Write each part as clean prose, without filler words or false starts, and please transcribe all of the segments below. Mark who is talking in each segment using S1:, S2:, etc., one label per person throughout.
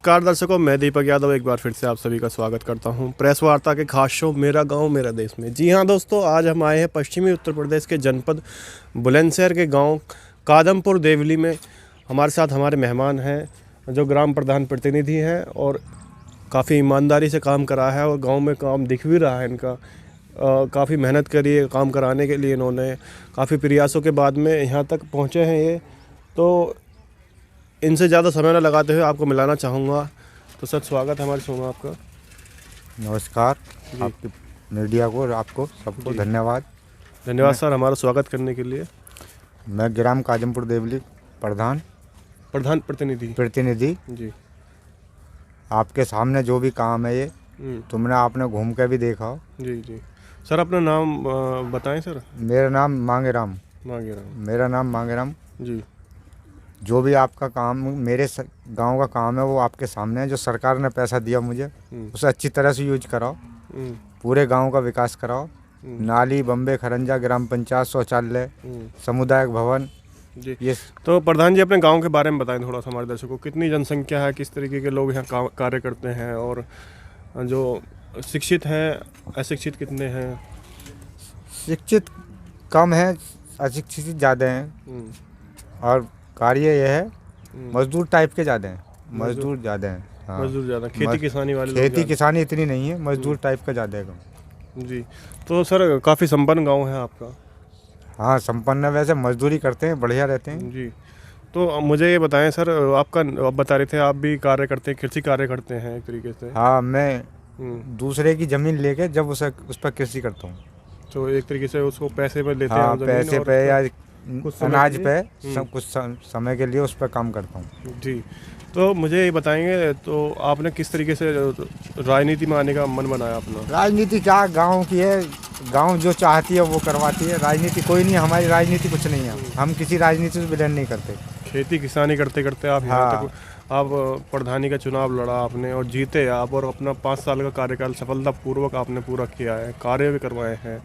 S1: नमस्कार दर्शकों, मैं दीपक यादव एक बार फिर से आप सभी का स्वागत करता हूं प्रेस वार्ता के खास शो मेरा गांव मेरा देश में। जी हां दोस्तों, आज हम आए हैं पश्चिमी उत्तर प्रदेश के जनपद बुलंदशहर के गांव कादमपुर देवली में। हमारे साथ हमारे मेहमान हैं जो ग्राम प्रधान प्रतिनिधि हैं और काफ़ी ईमानदारी से काम करा है और गाँव में काम दिख भी रहा है इनका। काफ़ी मेहनत करी है काम कराने के लिए, इन्होंने काफ़ी प्रयासों के बाद में यहाँ तक पहुँचे हैं ये। तो इनसे ज़्यादा समय न लगाते हुए आपको मिलाना चाहूँगा। तो सर, स्वागत है हमारे शो में आपका।
S2: नमस्कार आपकी मीडिया को और आपको सबको धन्यवाद।
S1: धन्यवाद सर हमारा स्वागत करने के लिए।
S2: मैं ग्राम कादमपुर देवली प्रधान प्रतिनिधि
S1: जी।
S2: आपके सामने जो भी काम है ये तुमने आपने घूम के भी देखा हो।
S1: जी जी सर, अपना नाम बताएं सर।
S2: मेरा नाम मांगेराम
S1: मांगेराम जी।
S2: जो भी आपका काम मेरे गांव का काम है वो आपके सामने है। जो सरकार ने पैसा दिया मुझे उसे अच्छी तरह से यूज कराओ, पूरे गांव का विकास कराओ। नाली, बम्बे, खरंजा, ग्राम पंचायत, शौचालय, सामुदायिक भवन
S1: जी।
S2: ये।
S1: तो प्रधान जी, अपने गांव के बारे में बताएं थोड़ा सा हमारे दर्शकों को। कितनी जनसंख्या है, किस तरीके के लोग यहाँ कार्य करते हैं और जो शिक्षित हैं अशिक्षित कितने हैं?
S2: शिक्षित कम है, अशिक्षित ज़्यादा हैं और कार्य यह है मजदूर टाइप के ज़्यादा हैं। मजदूर ज़्यादा हैं। हाँ।
S1: मजदूर ज़्यादा, खेती किसानी वाले लोग
S2: खेती किसानी इतनी नहीं है, मजदूर टाइप का ज़्यादा है
S1: जी। तो सर, काफ़ी संपन्न गांव है आपका।
S2: हाँ, संपन्न है। वैसे मजदूरी करते हैं, बढ़िया रहते हैं
S1: जी। तो मुझे ये बताएं सर, आप बता रहे थे आप भी कार्य करते हैं, कृषि कार्य करते हैं एक तरीके से।
S2: हाँ, मैं दूसरे की ज़मीन लेके जब उस पर कृषि करता हूँ
S1: तो एक तरीके से उसको पैसे पे लेते
S2: हाँ,
S1: हैं।
S2: पैसे पे या
S1: कुछ
S2: अनाज पे कुछ समय के लिए उस पर काम करता हूँ
S1: जी। तो मुझे ये बताएंगे, तो आपने किस तरीके से राजनीति में आने का मन बनाया अपना?
S2: राजनीति क्या गांव की है, गांव जो चाहती है वो करवाती है। राजनीति कोई नहीं, हमारी राजनीति कुछ नहीं है। हम किसी राजनीति से बिलोंग नहीं करते।
S1: खेती किसानी करते करते आप यहाँ तक आप प्रधानी का चुनाव लड़ा आपने और जीते आप, और अपना 5 साल का कार्यकाल सफलतापूर्वक आपने पूरा किया है, कार्य भी करवाए हैं।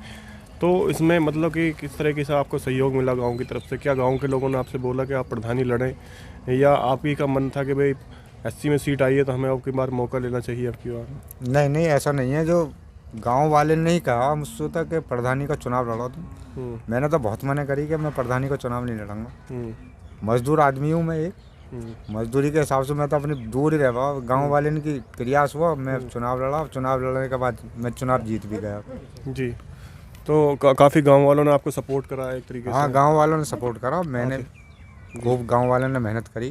S1: तो इसमें मतलब कि किस तरीके से आपको सहयोग मिला गांव की तरफ से? क्या गांव के लोगों ने आपसे बोला कि आप प्रधानी लड़ें, या आप ही का मन था कि भाई एससी में सीट आई है तो हमें आपकी बार मौका लेना चाहिए आपकी बार?
S2: नहीं, ऐसा नहीं है। जो गांव वाले ने ही कहा मुझसे तक कि प्रधानी का चुनाव लड़ो तुम। मैंने तो बहुत मना करी कि मैं प्रधानी का चुनाव नहीं लड़ूंगा। मजदूर आदमी हूँ मैं एक। मजदूरी के हिसाब से मैं तो अपनी दूर ही रह पाऊँ। गाँव वाले ने की प्रयास हुआ, मैं चुनाव लड़ा। चुनाव लड़ने के बाद मैं चुनाव जीत भी गया
S1: जी। तो काफ़ी गांव वालों ने आपको सपोर्ट करा एक तरीके से?
S2: हाँ, गांव वालों ने सपोर्ट करा। मैंने खूब गांव वालों ने मेहनत करी,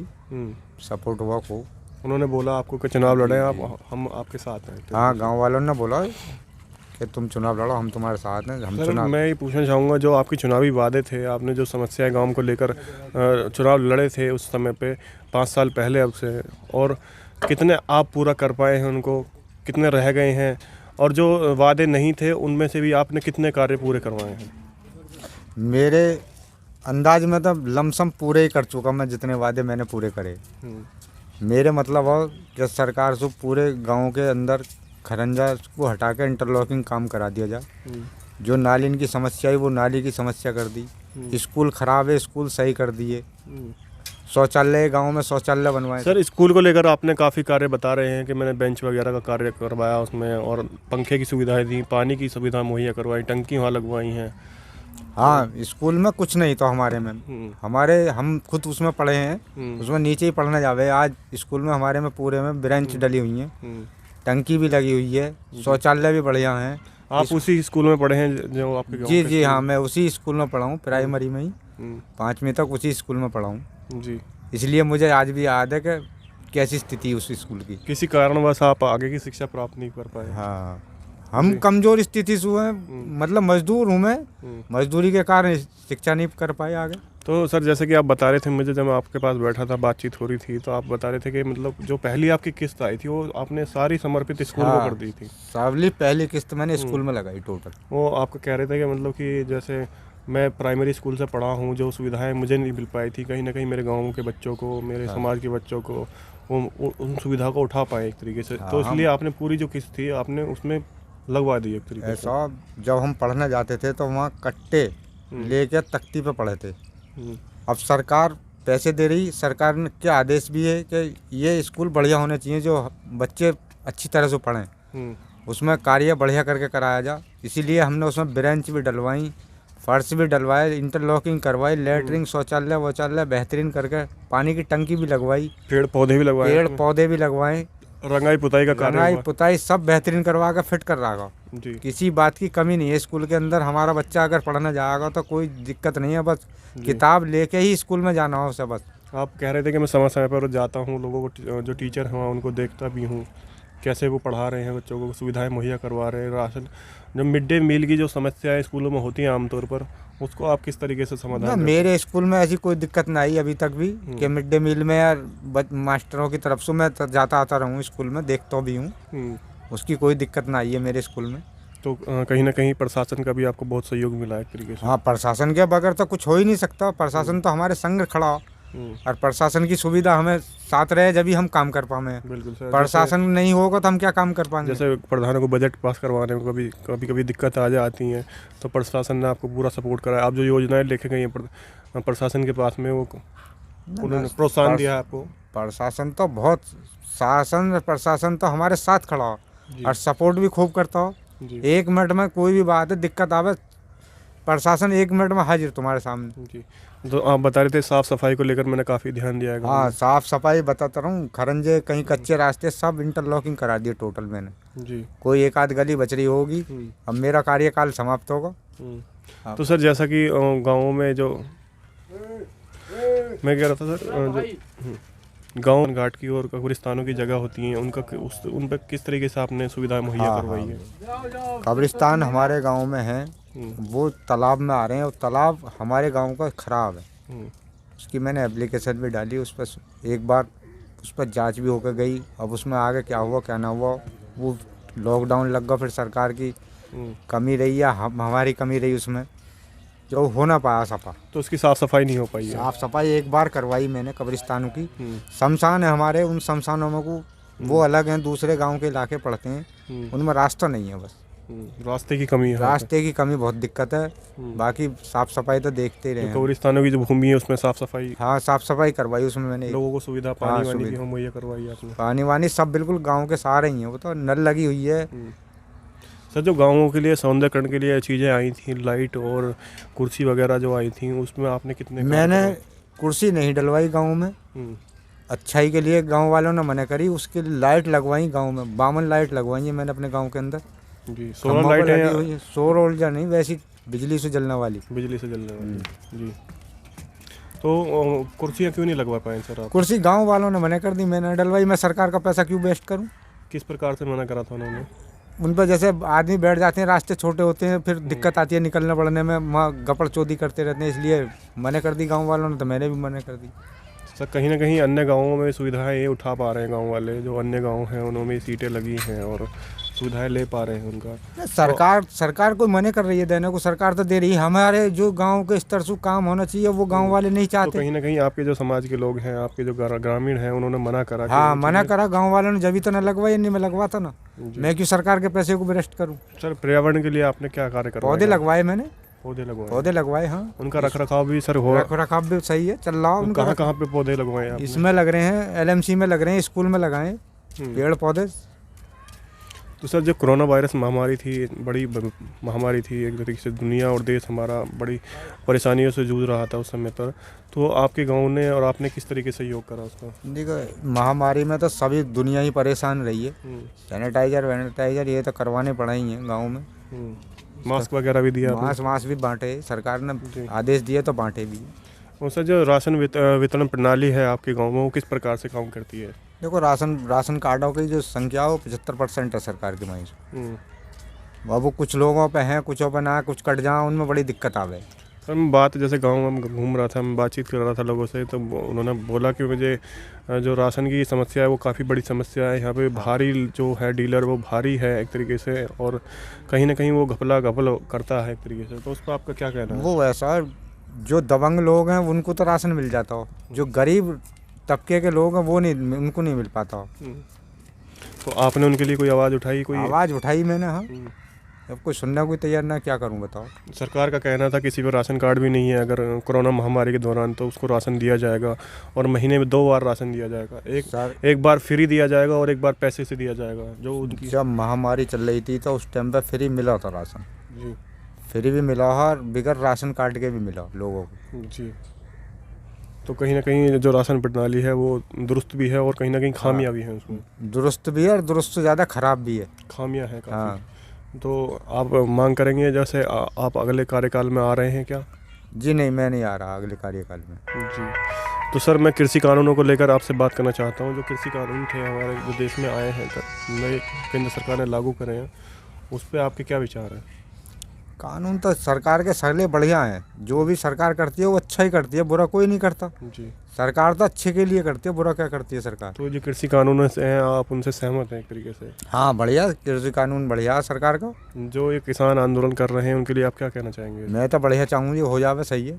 S2: सपोर्ट हुआ खूब।
S1: उन्होंने बोला आपको कि चुनाव लड़ें आप, हम आपके साथ हैं?
S2: हाँ, गांव वालों ने बोला कि तुम चुनाव लड़ो, हम तुम्हारे साथ हैं। हम
S1: सर, मैं ये पूछना चाहूँगा, जो आपकी चुनावी वादे थे, आपने जो समस्याएं गांव को लेकर चुनाव लड़े थे उस समय पे 5 साल पहले अब से, और कितने आप पूरा कर पाए हैं उनको, कितने रह गए हैं, और जो वादे नहीं थे उनमें से भी आपने कितने कार्य पूरे करवाए हैं?
S2: मेरे अंदाज में तो लमसम पूरे ही कर चुका मैं, जितने वादे मैंने पूरे करे। मेरे मतलब है कि सरकार से पूरे गांव के अंदर खरंजा को हटा के इंटरलॉकिंग काम करा दिया जाए। जो नाली की समस्या है वो नाली की समस्या कर दी। स्कूल खराब है, स्कूल सही कर दिए। शौचालय, गांव में शौचालय बनवाए।
S1: सर, स्कूल को लेकर आपने काफ़ी कार्य बता रहे हैं कि मैंने बेंच वगैरह का कार्य करवाया उसमें, और पंखे की सुविधाएं दी, पानी की सुविधा मुहैया करवाई, टंकी वहाँ लगवाई हैं।
S2: हाँ, स्कूल में कुछ नहीं तो हमारे में हम खुद उसमें पढ़े हैं। उसमें नीचे ही पढ़ने जावे। आज स्कूल में हमारे में पूरे में ब्रेंच डली हुई हैं, टंकी भी लगी हुई है, शौचालय भी बढ़िया हैं।
S1: आप उसी स्कूल में पढ़े हैं जो आपके गाँव?
S2: जी हाँ, मैं उसी स्कूल में पढ़ा हूँ, प्राइमरी में ही 5वीं तक उसी स्कूल में पढ़ा हूँ
S1: जी।
S2: इसलिए मुझे आज भी याद है कि कैसी स्थिति उस स्कूल की।
S1: किसी कारणवश आप आगे की शिक्षा प्राप्त नहीं कर पाए?
S2: हाँ, हम कमजोर स्थिति से हुए, मतलब मजदूर हूँ मैं। मजदूरी के कारण शिक्षा नहीं कर पाए आगे।
S1: तो सर, जैसे कि आप बता रहे थे मुझे, जब मैं आपके पास बैठा था बातचीत हो रही थी, तो आप बता रहे थे कि मतलब जो पहली आपकी किस्त आई थी वो आपने सारी समर्पित स्कूल को कर दी थी।
S2: सारी पहली किस्त मैंने स्कूल में लगाई टोटल। वो
S1: आपको कह रहे थे कि मतलब कि जैसे मैं प्राइमरी स्कूल से पढ़ा हूँ, जो सुविधाएं मुझे नहीं मिल पाई थी, कहीं ना कहीं मेरे गाँव के बच्चों को, मेरे समाज के बच्चों को उन सुविधा को उठा पाए एक तरीके से। तो इसलिए आपने पूरी जो किस्त थी आपने उसमें लगवा दी एक तरीके से।
S2: ऐसा जब हम पढ़ने जाते थे तो वहाँ कट्टे लेके तख्ती पे पढ़े थे। अब सरकार पैसे दे रही सरकार ने, के आदेश भी है कि ये स्कूल बढ़िया होने चाहिए, जो बच्चे अच्छी तरह से पढ़ें, उसमें कार्य बढ़िया करके कराया जा। इसीलिए हमने उसमें ब्रेंच भी डलवाई, फर्श भी डलवाए, इंटरलॉकिंग करवाई, लेटरिन, शौचालय वौचालय बेहतरीन करके, पानी की टंकी भी लगवाई,
S1: पेड़ पौधे भी लगवाए,
S2: पेड़ पौधे भी लगवाए,
S1: रंगाई पुताई का कार्य
S2: रंगाई
S1: हुआ।
S2: पुताई सब बेहतरीन करवा कर फिट कर रहा।
S1: जी
S2: किसी बात की कमी नहीं है स्कूल के अंदर। हमारा बच्चा अगर पढ़ने जाएगा तो कोई दिक्कत नहीं है, बस किताब लेके ही स्कूल में जाना हो उसे बस।
S1: आप कह रहे थे कि मैं समय समय पर जाता हूँ, लोगों को जो टीचर हैं उनको देखता भी हूँ, कैसे वो पढ़ा रहे हैं, बच्चों को सुविधाएं मुहैया करवा रहे हैं। राशन, जो मिड डे मील की जो समस्याएं स्कूलों में होती हैं आमतौर पर, उसको आप किस तरीके से
S2: ना,
S1: समाधान करते
S2: मेरे स्कूल में ऐसी कोई दिक्कत ना आई अभी तक भी कि मिड डे मील में यार मास्टरों की तरफ से मैं जाता आता रहूँ स्कूल में, देखता भी हूँ,
S1: हैं?
S2: उसकी कोई दिक्कत ना आई है मेरे स्कूल में।
S1: तो कहीं ना कहीं प्रशासन का भी आपको बहुत सहयोग मिला है एक तरीके से।
S2: हाँ, प्रशासन के बगैर तो कुछ हो ही नहीं सकता। प्रशासन तो हमारे संग खड़ा हो और प्रशासन की सुविधा हमें साथ रहे जब भी हम काम कर पाएंगे।
S1: बिल्कुल सर।
S2: प्रशासन नहीं होगा तो हम क्या काम कर पाएंगे।
S1: जैसे प्रधानों को बजट पास करवाने में कभी दिक्कत आ जाती हैं, तो प्रशासन ने आपको पूरा सपोर्ट करा है। आप जो योजनाएं लेके गई हैं प्रशासन के पास में, वो उन्होंने प्रोत्साहन दिया है आपको?
S2: प्रशासन तो बहुत, प्रशासन तो हमारे साथ खड़ा हो और सपोर्ट भी खूब करता हो।
S1: जी
S2: 1 मिनट में कोई भी बात है, दिक्कत आवे, प्रशासन 1 मिनट में हाजिर तुम्हारे सामने।
S1: जी। तो आप बता रहे थे साफ सफाई को लेकर मैंने काफ़ी ध्यान दिया है गाँव
S2: हाँ,
S1: में।
S2: साफ सफाई बताता रहूँ, खरंजे कहीं कच्चे रास्ते सब इंटरलॉकिंग करा दिए टोटल मैंने।
S1: जी।
S2: कोई एक आध गली बच रही होगी, अब मेरा कार्यकाल समाप्त होगा।
S1: तो सर जैसा कि गाँवों में जो मैं कह रहा था सर, जो गाँव घाट की और कब्रिस्तानों की जगह होती हैं, उन पर किस तरीके से आपने सुविधाएं मुहैया करवाई है?
S2: कब्रिस्तान हमारे गांव में है, वो तालाब में आ रहे हैं और तालाब हमारे गांव का खराब है। उसकी मैंने एप्लीकेशन भी डाली, उस पर एक बार उस पर जांच भी होकर गई। अब उसमें आगे क्या हुआ क्या ना हुआ, वो लॉकडाउन लग गया, फिर सरकार की कमी रही या हमारी कमी रही, उसमें जो हो ना पाया सफा।
S1: तो उसकी साफ सफाई नहीं हो पाई है?
S2: साफ सफाई एक बार करवाई मैंने कब्रिस्तानों की। शमशान है हमारे, उन शमशानों में को वो अलग हैं, दूसरे गांव के इलाके पड़ते हैं, उनमें रास्ता नहीं है, बस
S1: रास्ते की कमी है।
S2: रास्ते की कमी बहुत दिक्कत है। बाकी साफ सफाई तो देखते ही रहे हैं।
S1: कब्रिस्तानों की जो भूमि है उसमें साफ सफाई,
S2: हाँ, साफ सफाई करवाई उसमें मैंने।
S1: लोगों को सुविधा पानी
S2: हाँ,
S1: वानी की
S2: सुविधा।
S1: मुहैया करवाई है आपने?
S2: पानी वानी सब बिल्कुल गांव के सारे ही हैं, वो तो नल लगी हुई है।
S1: सर जो गाँवों के लिए सौंदर्यकरण के लिए चीज़ें आई थी, लाइट और कुर्सी वगैरह जो आई थी, उसमें आपने कितने
S2: मैंने कुर्सी नहीं डलवाई गाँव में, अच्छाई के लिए गाँव वालों ने मना करी, उसके लिए लाइट लगवाई गाँव में, 52 लाइट लगवाई है मैंने अपने गाँव के अंदर।
S1: जी, सोलर लाइट
S2: लगी हुई है, सौर ऊर्जा नहीं, वैसी बिजली से जलने वाली।
S1: बिजली से जलने वाली। जी। तो कुर्सियाँ क्यों नहीं लगवा पाए सर आप?
S2: कुर्सी गांव वालों ने मना कर दी, मैंने डलवाई। मैं सरकार का पैसा क्यों वेस्ट करूं?
S1: किस प्रकार से मना करा था उन्होंने?
S2: उन पर जैसे आदमी बैठ जाते हैं, रास्ते छोटे होते हैं, फिर दिक्कत आती है निकलने पड़ने में, वहाँ गपड़ चोदी करते रहते हैं, इसलिए मना कर दी गाँव वालों ने, तो मैंने भी मना कर दी।
S1: सर कहीं ना कहीं अन्य गाँवों में सुविधाएं ये उठा पा रहे हैं गाँव वाले, जो अन्य गाँव हैं उनमें सीटें लगी हैं और सुविधाएं ले पा रहे हैं उनका।
S2: सरकार कोई मना कर रही है देने को, सरकार तो दे रही है। हमारे जो गांव के स्तर से काम होना चाहिए वो गांव वाले नहीं
S1: तो
S2: चाहते।
S1: कहीं ना कहीं आपके जो समाज के लोग हैं, आपके जो ग्रामीण हैं, उन्होंने मना करा।
S2: हाँ, मना करा गांव वालों ने, जब तो न लगवाई, नहीं मैं लगवाता ना। मैं क्यों सरकार के पैसे को वेस्ट करूँ?
S1: सर पर्यावरण के लिए आपने क्या कार्य करा?
S2: पौधे लगवाए मैंने,
S1: पौधे लगवाए।
S2: हाँ।
S1: उनका रख रखाव भी सर हो?
S2: रख रखाव भी सही है, चल रहा है उनका।
S1: कहाँ पे पौधे लगवाए आपने?
S2: इसमें लग रहे हैं, LMC में लग रहे हैं, स्कूल में लगाए पेड़ पौधे।
S1: तो सर जो कोरोना वायरस महामारी थी, बड़ी महामारी थी, एक तरीके से दुनिया और देश हमारा बड़ी परेशानियों से जूझ रहा था उस समय पर, तो आपके गांव ने और आपने किस तरीके से सहयोग करा उसका?
S2: देखो, महामारी में तो सभी दुनिया ही परेशान रही है। सैनिटाइजर ये तो करवाने पड़ा ही है गाँव में।
S1: मास्क वगैरह भी दिया?
S2: मास्क भी बांटे, सरकार ने आदेश दिए तो बांटे भी।
S1: और सर जो राशन वितरण प्रणाली है आपके गाँव में, वो किस प्रकार से काम करती है?
S2: देखो, राशन कार्डों की जो संख्या हो 75% है सरकार की माइंस। अब वो कुछ लोगों पे हैं, कुछों पे ना, कुछ कट जाए, उनमें बड़ी दिक्कत आवे।
S1: सर मैं बात, जैसे गांव में घूम रहा था, मैं बातचीत कर रहा था लोगों से, तो उन्होंने बोला कि मुझे जो राशन की समस्या है वो काफ़ी बड़ी समस्या है यहाँ पे। भारी जो है डीलर, वो भारी है एक तरीके से, और कहीं ना कहीं वो घपल करता है एक तरीके से। तो उस पर आपका क्या कहना है?
S2: वो ऐसा, जो दबंग लोग हैं उनको तो राशन मिल जाता हो, जो गरीब तबके के लोग हैं वो नहीं, उनको नहीं मिल पाता हो।
S1: तो आपने उनके लिए कोई आवाज़ उठाई? कोई
S2: आवाज़ उठाई मैंने, हाँ। अब कोई सुनने को तैयार ना, क्या करूं बताओ।
S1: सरकार का कहना था किसी पर राशन कार्ड भी नहीं है अगर कोरोना महामारी के दौरान तो उसको राशन दिया जाएगा और महीने में 2 बार राशन दिया जाएगा, एक बार फ्री दिया जाएगा और एक बार पैसे से दिया जाएगा। जो उनकी
S2: जब महामारी चल रही थी तो उस टाइम पे फ्री मिला था राशन
S1: जी
S2: फ्री भी मिला और बगैर राशन कार्ड के भी मिला लोगों को
S1: जी। तो कहीं ना कहीं जो राशन प्रणाली है वो दुरुस्त भी है और कहीं ना कहीं खामियां भी हैं उसमें।
S2: दुरुस्त भी है और दुरुस्त से ज़्यादा ख़राब भी है।
S1: खामियां हैं काफ़ी।
S2: हाँ
S1: तो आप मांग करेंगे जैसे आप अगले कार्यकाल में आ रहे हैं क्या?
S2: जी नहीं, मैं नहीं आ रहा अगले कार्यकाल में
S1: जी। तो सर मैं कृषि कानूनों को लेकर आपसे बात करना चाहता हूँ। जो कृषि कानून थे हमारे जो देश में आए हैं नए केंद्र सरकार ने लागू करे हैं, उस पर आपके क्या विचार हैं?
S2: कानून तो सरकार के सगले बढ़िया हैं, जो भी सरकार करती है वो अच्छा ही करती है, बुरा कोई नहीं करता।
S1: जी।
S2: सरकार तो अच्छे के लिए करती है, बुरा क्या करती है सरकार।
S1: तो जो कृषि कानून से हैं आप उनसे सहमत हैं एक तरीके से?
S2: हाँ बढ़िया, कृषि कानून बढ़िया है सरकार का।
S1: जो ये किसान आंदोलन कर रहे हैं उनके लिए आप क्या कहना चाहेंगे?
S2: मैं तो बढ़िया चाहूँगी हो जावे, सही है,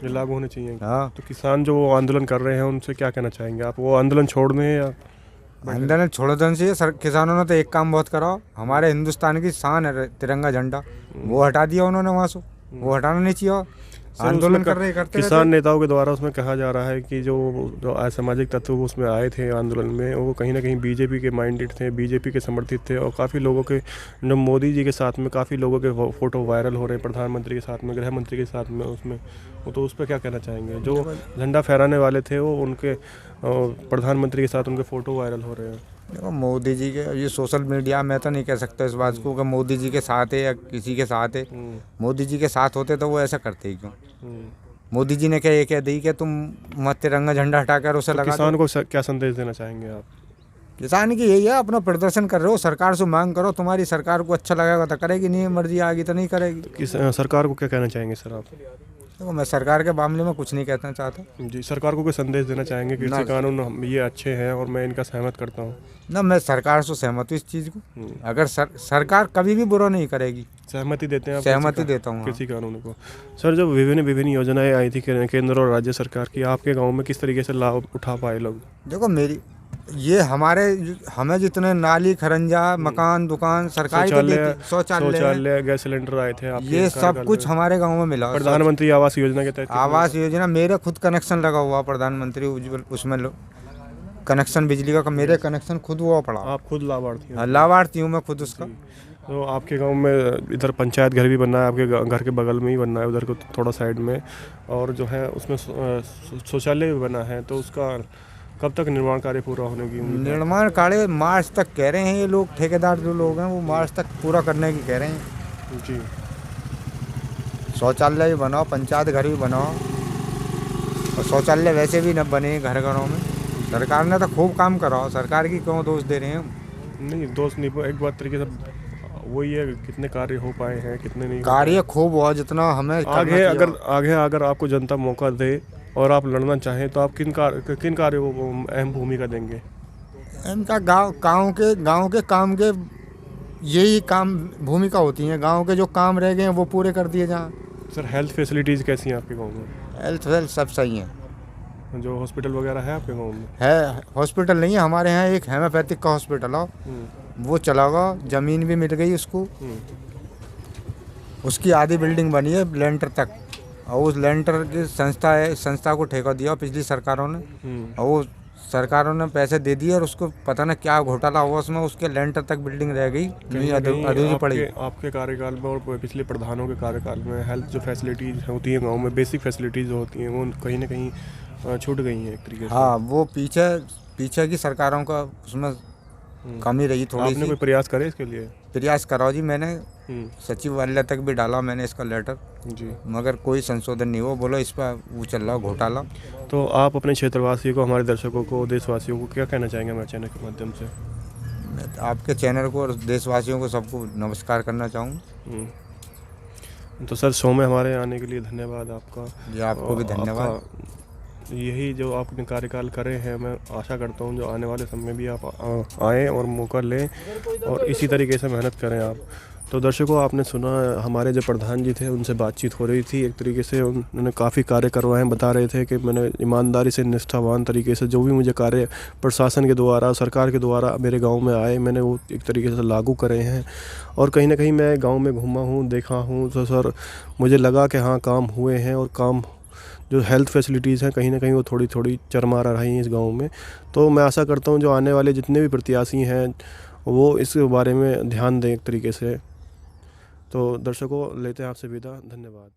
S1: ये लागू होने चाहिए।
S2: हाँ।
S1: तो किसान जो आंदोलन कर रहे हैं उनसे क्या कहना चाहेंगे आप? वो आंदोलन छोड़ दें या
S2: आंदोलन छोड़ देना चाहिए। किसानों ने तो एक काम बहुत करा, हमारे हिंदुस्तान की शान है तिरंगा झंडा, वो हटा दिया उन्होंने वहाँ से, वो हटाना नहीं चाहिए। आंदोलन कर रहे करते
S1: किसान नेताओं के द्वारा उसमें कहा जा रहा है कि जो असामाजिक तत्व उसमें आए थे आंदोलन में वो कहीं ना कहीं बीजेपी के माइंडेड थे, बीजेपी के समर्थित थे और काफ़ी लोगों के जो मोदी जी के साथ में काफ़ी लोगों के फ़ोटो वायरल हो रहे हैं, प्रधानमंत्री के साथ में, गृह मंत्री के साथ में उसमें। तो उस पर क्या कहना चाहेंगे? जो झंडा फहराने वाले थे वो उनके प्रधानमंत्री के साथ उनके फ़ोटो वायरल हो रहे हैं।
S2: देखो मोदी जी के ये सोशल मीडिया में तो नहीं कह सकते इस बात को कि मोदी जी के साथ है या किसी के साथ है। मोदी जी के साथ होते तो वो ऐसा करते ही क्यों? मोदी जी ने क्या ये कह दी कि तुम मत तिरंगा झंडा हटाकर उसे लगा।
S1: किसान को क्या संदेश देना चाहेंगे आप?
S2: किसान की यही है, अपना प्रदर्शन कर रहे हो, सरकार से मांग करो, तुम्हारी सरकार को अच्छा लगेगा तो करेगी, नहीं मर्जी आएगी तो नहीं करेगी।
S1: सरकार को क्या कहना चाहेंगे सर आप?
S2: देखो मैं सरकार के मामले में कुछ नहीं कहना चाहता।
S1: जी। सरकार को कोई संदेश देना चाहेंगे कि कृषि कानून ये अच्छे हैं और मैं इनका सहमत करता हूँ?
S2: ना, मैं सरकार से सहमत हूँ इस चीज़ को। अगर सरकार कभी भी बुरा नहीं करेगी,
S1: सहमति देते हैं आप?
S2: सहमति देता हूँ
S1: कृषि कानून को। सर जब विभिन्न योजनाएं आई थी केंद्र और राज्य सरकार की, आपके गाँव में किस तरीके से लाभ उठा पाए लोग?
S2: देखो ये हमें जितने नाली खरंजा मकान दुकान सरकारी
S1: शौचालय गैस सिलेंडर आए थे आपके,
S2: ये सब कुछ हमारे गांव में मिला।
S1: प्रधानमंत्री आवास योजना के तहत
S2: आवास योजना मेरे खुद कनेक्शन लगा हुआ, प्रधानमंत्री उज्ज्वल उसमें कनेक्शन बिजली का मेरे कनेक्शन खुद हुआ पड़ा।
S1: आप खुद लाभार्थी?
S2: लाभार्थी हूँ मैं खुद उसका।
S1: तो आपके गांव में इधर पंचायत घर भी बनना है, आपके घर के बगल में ही बनना है उधर को थोड़ा साइड में, और जो है उसमें शौचालय भी बना है, तो उसका कब तक निर्माण कार्य पूरा होने की?
S2: निर्माण कार्य मार्च तक कह रहे हैं ये लोग, ठेकेदार जो लोग हैं वो मार्च तक पूरा करने की कह रहे हैं।
S1: जी।
S2: शौचालय भी बनाओ, पंचायत घर भी बनाओ, और शौचालय वैसे भी न बने घरों में। सरकार ने तो खूब काम कराओ, सरकार की क्यों दोष दे रहे हैं हम?
S1: नहीं दोष नहीं, एक बात तरीके से वही है, कितने कार्य हो पाए हैं कितने नहीं।
S2: कार्य खूब हुआ जितना हमें
S1: आगे अगर आपको जनता मौका दे और आप लड़ना चाहें तो आप किन कार्यों को अहम भूमिका देंगे?
S2: इनका गांव के काम के यही काम भूमिका होती है, गांव के जो काम रह गए हैं वो पूरे कर दिए जाएं।
S1: सर हेल्थ फैसिलिटीज़ कैसी हैं आपके गांव में?
S2: हेल्थ सब सही है।
S1: जो हॉस्पिटल वगैरह है आपके गांव में?
S2: है, हॉस्पिटल नहीं है हमारे यहाँ, एक हेमोपैथिक का हॉस्पिटल है, वो चलागा, ज़मीन भी मिल गई उसको, उसकी आधी बिल्डिंग बनी है लेंटर तक, और उस लेंटर की संस्था को ठेका दिया पिछली सरकारों ने, और वो सरकारों ने पैसे दे दिए और उसको पता ना क्या घोटाला हुआ उसमें, उसके लेंटर तक बिल्डिंग रह गई, नहीं अधूरी पड़ी।
S1: आपके कार्यकाल में और पिछले प्रधानों के कार्यकाल में हेल्थ जो फैसिलिटीज़ होती हैं गांव में, बेसिक फैसिलिटीज़ जो होती हैं वो कहीं ना कहीं छूट गई हैं एक तरीके से।
S2: हाँ, वो पीछे की सरकारों का उसमें कमी रही थोड़ी सी।
S1: आपने कोई प्रयास करे इसके लिए?
S2: प्रयास कराओ जी, मैंने सचिवालय तक भी डाला मैंने इसका लेटर
S1: जी, मगर
S2: कोई संशोधन नहीं हुआ। बोलो इस पर वो चल रहा घोटाला।
S1: तो आप अपने क्षेत्रवासियों को, हमारे दर्शकों को, देशवासियों को क्या कहना चाहेंगे हमारे चैनल के माध्यम से?
S2: मैं आपके चैनल को और देशवासियों को सबको नमस्कार करना चाहूँ।
S1: तो सर शो में हमारे आने के लिए धन्यवाद आपका।
S2: जी आपको भी धन्यवाद।
S1: यही जो आपने कार्यकाल करे हैं, मैं आशा करता हूं जो आने वाले समय में भी आप आएँ और मौका लें और इसी तरीके से मेहनत करें आप। तो दर्शकों, आपने सुना हमारे जो प्रधान जी थे उनसे बातचीत हो रही थी। एक तरीके से उन्होंने काफ़ी कार्य करवाए हैं, बता रहे थे कि मैंने ईमानदारी से, निष्ठावान तरीके से जो भी मुझे कार्य प्रशासन के द्वारा, सरकार के द्वारा मेरे गांव में आए, मैंने वो एक तरीके से लागू करे हैं। और कहीं ना कहीं मैं गांव में घूमा हूं, देखा हूं, तो सर मुझे लगा कि हाँ, काम हुए हैं। और काम जो हेल्थ फैसिलिटीज़ हैं कहीं ना कहीं वो थोड़ी थोड़ी चरमरा रही हैं इस गांव में। तो मैं आशा करता हूं जो आने वाले जितने भी प्रत्याशी हैं वो इस बारे में ध्यान दें एक तरीके से। तो दर्शकों, लेते हैं आपसे विदा। धन्यवाद।